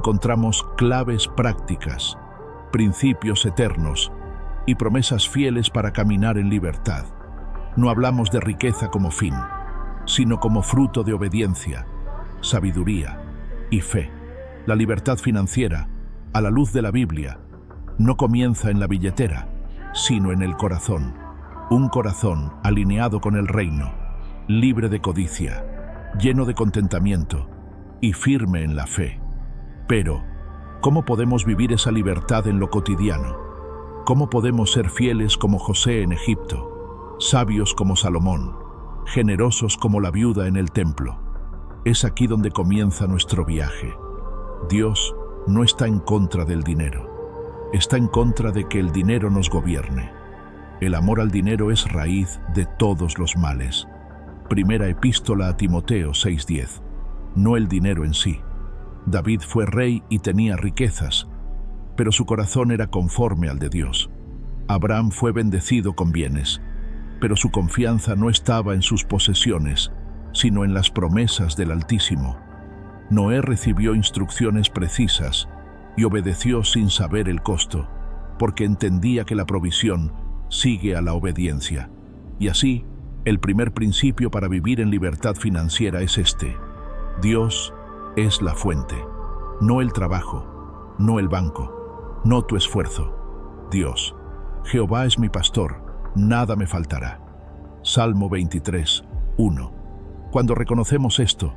encontramos claves prácticas, principios eternos y promesas fieles para caminar en libertad. No hablamos de riqueza como fin, sino como fruto de obediencia, sabiduría y fe. La libertad financiera, a la luz de la Biblia, no comienza en la billetera, sino en el corazón. Un corazón alineado con el reino, libre de codicia, lleno de contentamiento y firme en la fe. Pero, ¿cómo podemos vivir esa libertad en lo cotidiano? ¿Cómo podemos ser fieles como José en Egipto, sabios como Salomón, generosos como la viuda en el templo? Es aquí donde comienza nuestro viaje. Dios no está en contra del dinero, está en contra de que el dinero nos gobierne. El amor al dinero es raíz de todos los males. Primera epístola a Timoteo 6:10. No el dinero en sí. David fue rey y tenía riquezas, pero su corazón era conforme al de Dios. Abraham fue bendecido con bienes, pero su confianza no estaba en sus posesiones, sino en las promesas del Altísimo. Noé recibió instrucciones precisas y obedeció sin saber el costo, porque entendía que la provisión sigue a la obediencia. Y así, el primer principio para vivir en libertad financiera es este: Dios es la fuente, no el trabajo, no el banco, no tu esfuerzo. Dios, Jehová es mi pastor, nada me faltará. Salmo 23:1. Cuando reconocemos esto,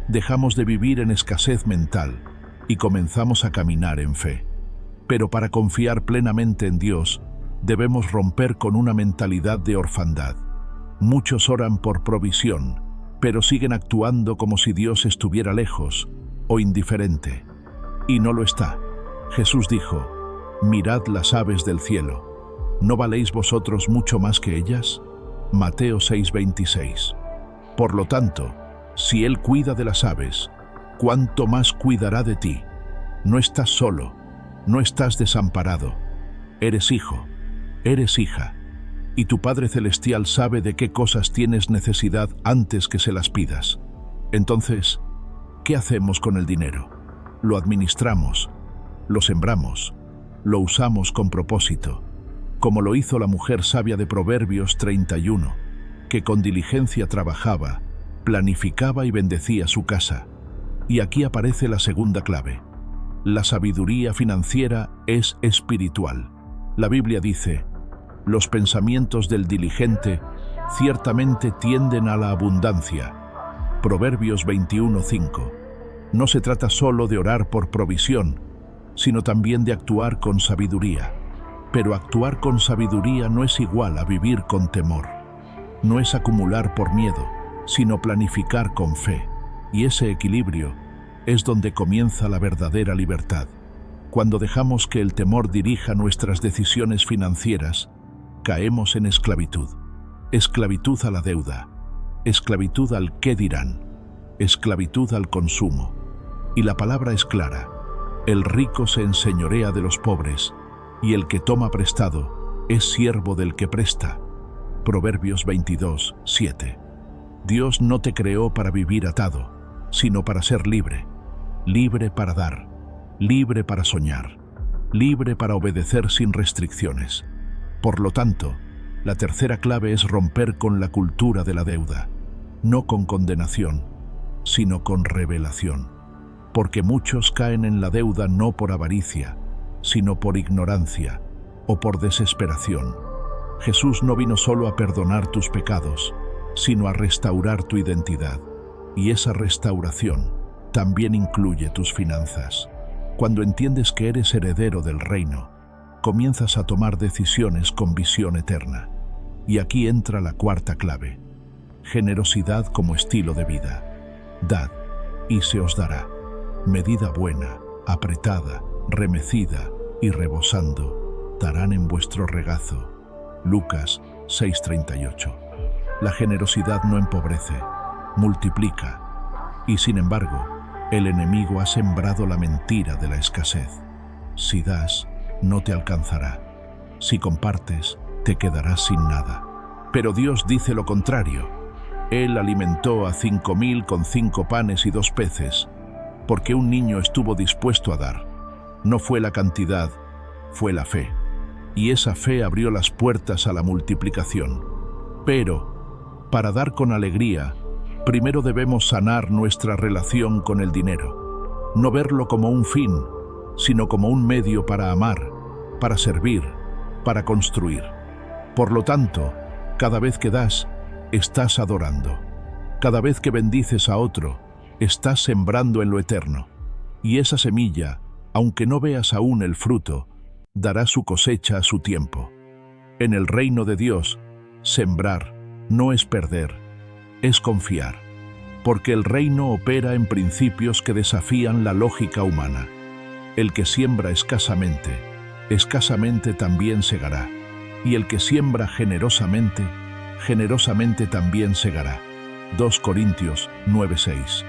dejamos de vivir en escasez mental y comenzamos a caminar en fe. Pero para confiar plenamente en Dios, debemos romper con una mentalidad de orfandad. Muchos oran por provisión, pero siguen actuando como si Dios estuviera lejos o indiferente. Y no lo está. Jesús dijo: mirad las aves del cielo, ¿no valéis vosotros mucho más que ellas? Mateo 6:26. Por lo tanto, si Él cuida de las aves, ¿cuánto más cuidará de ti? No estás solo, no estás desamparado. Eres hijo, eres hija, y tu Padre Celestial sabe de qué cosas tienes necesidad antes que se las pidas. Entonces, ¿qué hacemos con el dinero? Lo administramos, lo sembramos, lo usamos con propósito, como lo hizo la mujer sabia de Proverbios 31, que con diligencia trabajaba, planificaba y bendecía su casa. Y aquí aparece la segunda clave. La sabiduría financiera es espiritual. La Biblia dice: los pensamientos del diligente ciertamente tienden a la abundancia. Proverbios 21:5. No se trata solo de orar por provisión, sino también de actuar con sabiduría. Pero actuar con sabiduría no es igual a vivir con temor. No es acumular por miedo, sino planificar con fe. Y ese equilibrio es donde comienza la verdadera libertad. Cuando dejamos que el temor dirija nuestras decisiones financieras, caemos en esclavitud. Esclavitud a la deuda, esclavitud al qué dirán, esclavitud al consumo. Y la palabra es clara: el rico se enseñorea de los pobres, y el que toma prestado es siervo del que presta. Proverbios 22:7. Dios no te creó para vivir atado, sino para ser libre. Libre para dar, libre para soñar, libre para obedecer sin restricciones. Por lo tanto, la tercera clave es romper con la cultura de la deuda, no con condenación, sino con revelación. Porque muchos caen en la deuda no por avaricia, sino por ignorancia o por desesperación. Jesús no vino solo a perdonar tus pecados, sino a restaurar tu identidad. Y esa restauración también incluye tus finanzas. Cuando entiendes que eres heredero del reino, comienzas a tomar decisiones con visión eterna. Y aquí entra la cuarta clave: generosidad como estilo de vida. Dad, y se os dará. Medida buena, apretada, remecida y rebosando, darán en vuestro regazo. Lucas 6:38. La generosidad no empobrece, multiplica. Y sin embargo, el enemigo ha sembrado la mentira de la escasez. Si das, no te alcanzará. Si compartes, te quedarás sin nada. Pero Dios dice lo contrario. Él alimentó a 5,000 con 5 panes y 2 peces, porque un niño estuvo dispuesto a dar. No fue la cantidad, fue la fe. Y esa fe abrió las puertas a la multiplicación. Pero, para dar con alegría, primero debemos sanar nuestra relación con el dinero. No verlo como un fin, sino como un medio para amar, para servir, para construir. Por lo tanto, cada vez que das, estás adorando. Cada vez que bendices a otro, estás sembrando en lo eterno. Y esa semilla, aunque no veas aún el fruto, dará su cosecha a su tiempo. En el reino de Dios, sembrar no es perder, es confiar, porque el reino opera en principios que desafían la lógica humana. El que siembra escasamente, escasamente también segará, y el que siembra generosamente, generosamente también segará. 2 Corintios 9:6.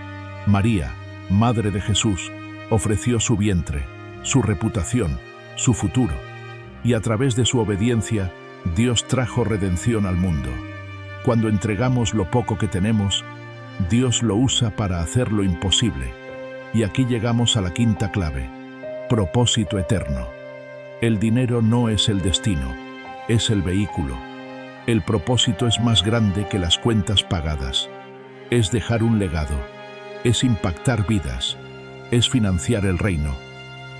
María, Madre de Jesús, ofreció su vientre, su reputación, su futuro, y a través de su obediencia, Dios trajo redención al mundo. Cuando entregamos lo poco que tenemos, Dios lo usa para hacer lo imposible. Y aquí llegamos a la quinta clave: propósito eterno. El dinero no es el destino, es el vehículo. El propósito es más grande que las cuentas pagadas. Es dejar un legado, es impactar vidas, es financiar el reino.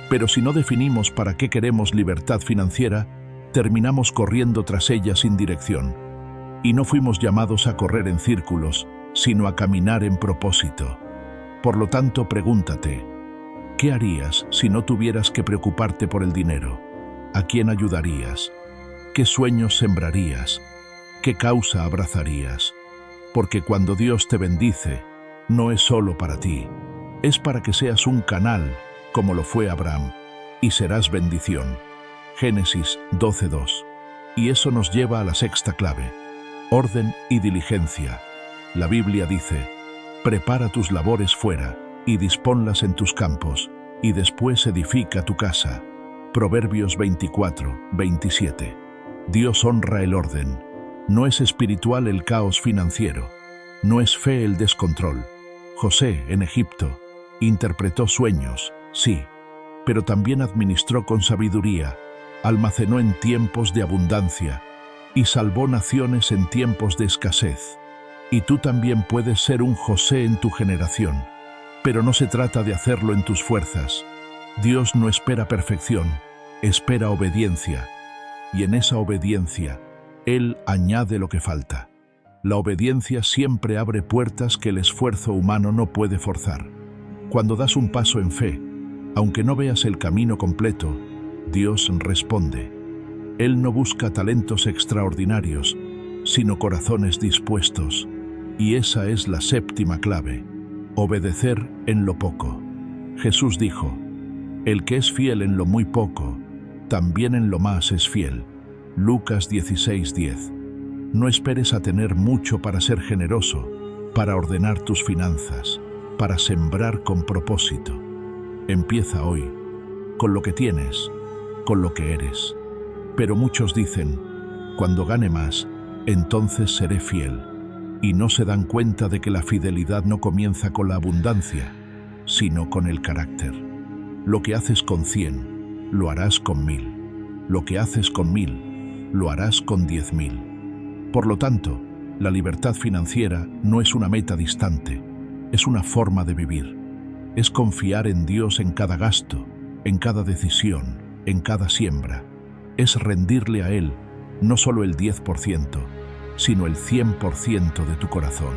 Pero si no definimos para qué queremos libertad financiera, terminamos corriendo tras ella sin dirección. Y no fuimos llamados a correr en círculos, sino a caminar en propósito. Por lo tanto, pregúntate, ¿qué harías si no tuvieras que preocuparte por el dinero? ¿A quién ayudarías? ¿Qué sueños sembrarías? ¿Qué causa abrazarías? Porque cuando Dios te bendice, no es solo para ti, es para que seas un canal, como lo fue Abraham, y serás bendición. Génesis 12:2. Y eso nos lleva a la sexta clave: orden y diligencia. La Biblia dice: prepara tus labores fuera, y disponlas en tus campos, y después edifica tu casa. Proverbios 24:27. Dios honra el orden. No es espiritual el caos financiero. No es fe el descontrol. José, en Egipto, interpretó sueños, sí, pero también administró con sabiduría, almacenó en tiempos de abundancia y salvó naciones en tiempos de escasez. Y tú también puedes ser un José en tu generación, pero no se trata de hacerlo en tus fuerzas. Dios no espera perfección, espera obediencia, y en esa obediencia, Él añade lo que falta. La obediencia siempre abre puertas que el esfuerzo humano no puede forzar. Cuando das un paso en fe, aunque no veas el camino completo, Dios responde. Él no busca talentos extraordinarios, sino corazones dispuestos. Y esa es la séptima clave: obedecer en lo poco. Jesús dijo: el que es fiel en lo muy poco, también en lo más es fiel. Lucas 16:10. No esperes a tener mucho para ser generoso, para ordenar tus finanzas, para sembrar con propósito. Empieza hoy, con lo que tienes, con lo que eres. Pero muchos dicen: cuando gane más, entonces seré fiel. Y no se dan cuenta de que la fidelidad no comienza con la abundancia, sino con el carácter. Lo que haces con 100, lo harás con 1000. Lo que haces con 1000, lo harás con 10.000. Por lo tanto, la libertad financiera no es una meta distante, es una forma de vivir. Es confiar en Dios en cada gasto, en cada decisión, en cada siembra. Es rendirle a Él no solo el 10%, sino el 100% de tu corazón.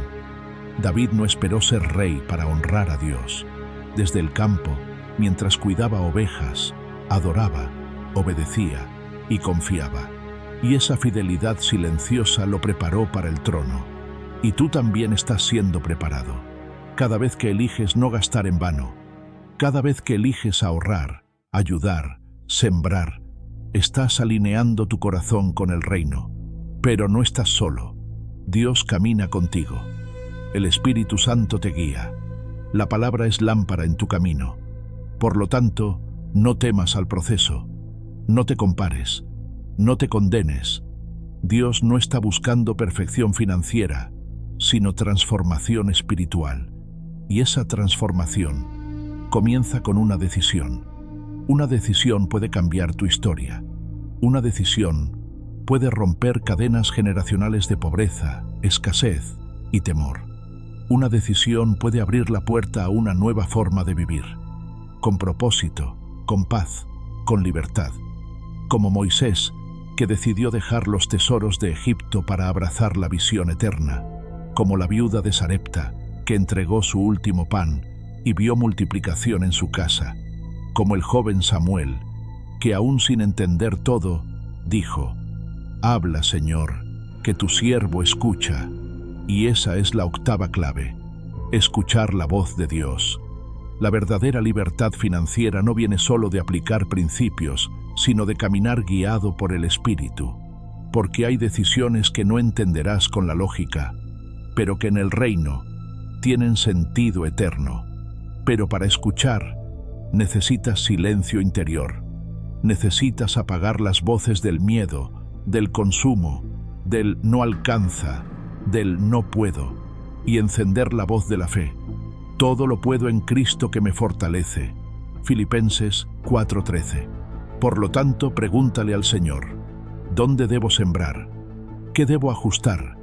David no esperó ser rey para honrar a Dios. Desde el campo, mientras cuidaba ovejas, adoraba, obedecía y confiaba. Y esa fidelidad silenciosa lo preparó para el trono. Y tú también estás siendo preparado. Cada vez que eliges no gastar en vano, cada vez que eliges ahorrar, ayudar, sembrar, estás alineando tu corazón con el reino. Pero no estás solo. Dios camina contigo. El Espíritu Santo te guía. La palabra es lámpara en tu camino. Por lo tanto, no temas al proceso. No te compares. No te condenes. Dios no está buscando perfección financiera, sino transformación espiritual. Y esa transformación comienza con una decisión. Una decisión puede cambiar tu historia. Una decisión puede romper cadenas generacionales de pobreza, escasez y temor. Una decisión puede abrir la puerta a una nueva forma de vivir, con propósito, con paz, con libertad. Como Moisés, que decidió dejar los tesoros de Egipto para abrazar la visión eterna. Como la viuda de Sarepta, que entregó su último pan y vio multiplicación en su casa. Como el joven Samuel, que aún sin entender todo, dijo: «Habla, Señor, que tu siervo escucha». Y esa es la octava clave: escuchar la voz de Dios. La verdadera libertad financiera no viene solo de aplicar principios, sino de caminar guiado por el Espíritu. Porque hay decisiones que no entenderás con la lógica, pero que en el reino tienen sentido eterno. Pero para escuchar, necesitas silencio interior. Necesitas apagar las voces del miedo, del consumo, del no alcanza, del no puedo, y encender la voz de la fe. Todo lo puedo en Cristo que me fortalece. Filipenses 4:13. Por lo tanto, pregúntale al Señor: ¿dónde debo sembrar? ¿Qué debo ajustar?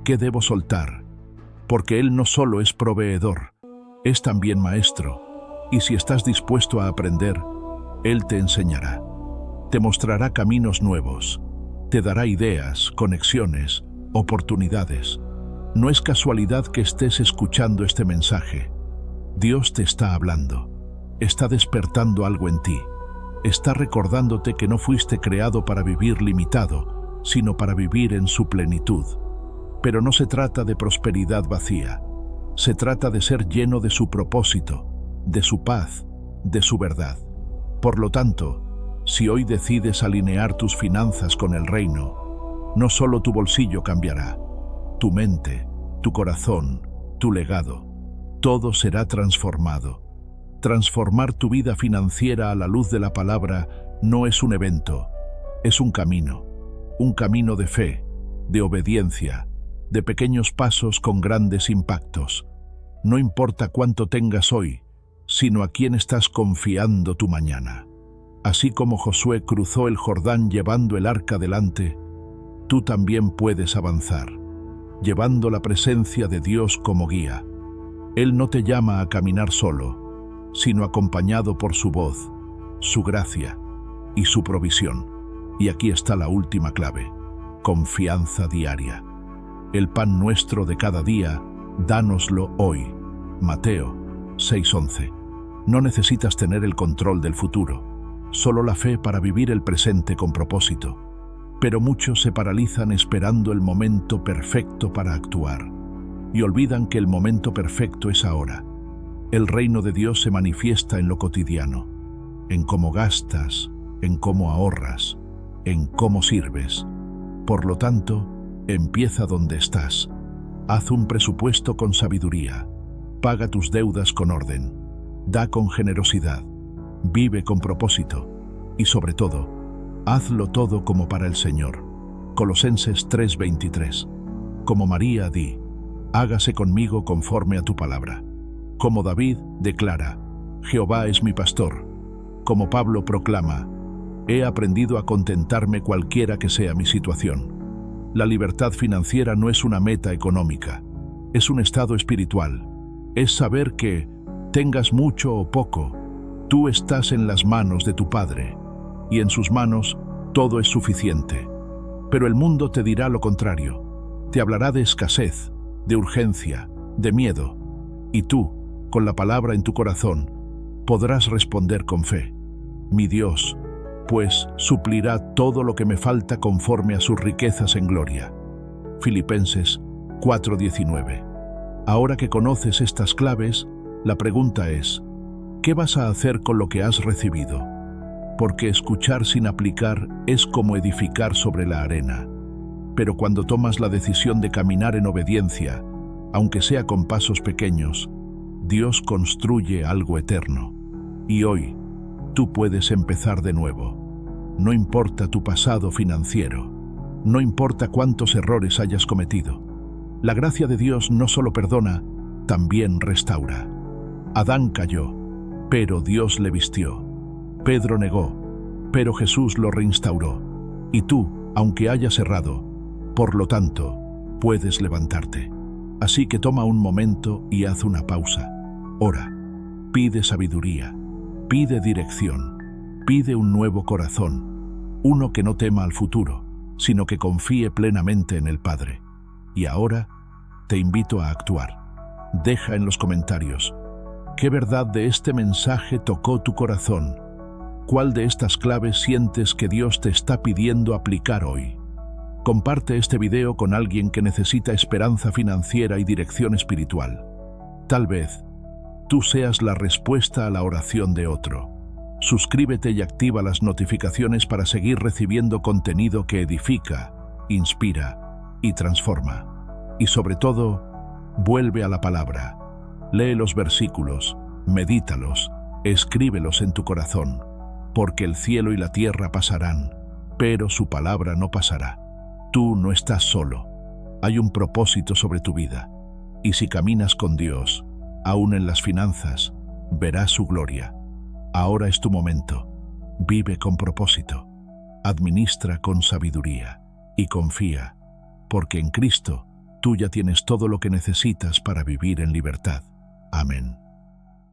¿Qué debo soltar? Porque Él no solo es proveedor, es también maestro. Y si estás dispuesto a aprender, Él te enseñará. Te mostrará caminos nuevos. Te dará ideas, conexiones, oportunidades. No es casualidad que estés escuchando este mensaje. Dios te está hablando. Está despertando algo en ti. Está recordándote que no fuiste creado para vivir limitado, sino para vivir en su plenitud. Pero no se trata de prosperidad vacía. Se trata de ser lleno de su propósito, de su paz, de su verdad. Por lo tanto, si hoy decides alinear tus finanzas con el reino, no solo tu bolsillo cambiará, tu mente, tu corazón, tu legado, todo será transformado. Transformar tu vida financiera a la luz de la palabra no es un evento, es un camino de fe, de obediencia, de pequeños pasos con grandes impactos. No importa cuánto tengas hoy, sino a quién estás confiando tu mañana. Así como Josué cruzó el Jordán llevando el arca delante, tú también puedes avanzar, llevando la presencia de Dios como guía. Él no te llama a caminar solo, sino acompañado por su voz, su gracia y su provisión. Y aquí está la última clave: confianza diaria. El pan nuestro de cada día, dánoslo hoy. Mateo 6:11. No necesitas tener el control del futuro, solo la fe para vivir el presente con propósito. Pero muchos se paralizan esperando el momento perfecto para actuar, y olvidan que el momento perfecto es ahora. El reino de Dios se manifiesta en lo cotidiano, en cómo gastas, en cómo ahorras, en cómo sirves. Por lo tanto, empieza donde estás. Haz un presupuesto con sabiduría. Paga tus deudas con orden. Da con generosidad. Vive con propósito. Y sobre todo, hazlo todo como para el Señor. Colosenses 3:23. Como María, di: hágase conmigo conforme a tu palabra. Como David, declara: Jehová es mi pastor. Como Pablo proclama: he aprendido a contentarme cualquiera que sea mi situación. La libertad financiera no es una meta económica, es un estado espiritual. Es saber que, tengas mucho o poco, tú estás en las manos de tu Padre, y en sus manos todo es suficiente. Pero el mundo te dirá lo contrario. Te hablará de escasez, de urgencia, de miedo. Y tú, con la palabra en tu corazón, podrás responder con fe: mi Dios, pues, suplirá todo lo que me falta conforme a sus riquezas en gloria. Filipenses 4:19. Ahora que conoces estas claves, la pregunta es: ¿qué vas a hacer con lo que has recibido? Porque escuchar sin aplicar es como edificar sobre la arena. Pero cuando tomas la decisión de caminar en obediencia, aunque sea con pasos pequeños, Dios construye algo eterno. Y hoy, tú puedes empezar de nuevo. No importa tu pasado financiero, no importa cuántos errores hayas cometido. La gracia de Dios no solo perdona, también restaura. Adán cayó, pero Dios le vistió. Pedro negó, pero Jesús lo reinstauró. Y tú, aunque hayas errado, por lo tanto, puedes levantarte. Así que toma un momento y haz una pausa. Ora, pide sabiduría, pide dirección, pide un nuevo corazón, uno que no tema al futuro, sino que confíe plenamente en el Padre. Y ahora, te invito a actuar. Deja en los comentarios, ¿qué verdad de este mensaje tocó tu corazón? ¿Cuál de estas claves sientes que Dios te está pidiendo aplicar hoy? Comparte este video con alguien que necesita esperanza financiera y dirección espiritual. Tal vez tú seas la respuesta a la oración de otro. Suscríbete y activa las notificaciones para seguir recibiendo contenido que edifica, inspira y transforma. Y sobre todo, vuelve a la palabra. Lee los versículos, medítalos, escríbelos en tu corazón, porque el cielo y la tierra pasarán, pero su palabra no pasará. Tú no estás solo. Hay un propósito sobre tu vida. Y si caminas con Dios, aún en las finanzas, verás su gloria. Ahora es tu momento. Vive con propósito. Administra con sabiduría. Y confía, porque en Cristo tú ya tienes todo lo que necesitas para vivir en libertad. Amén.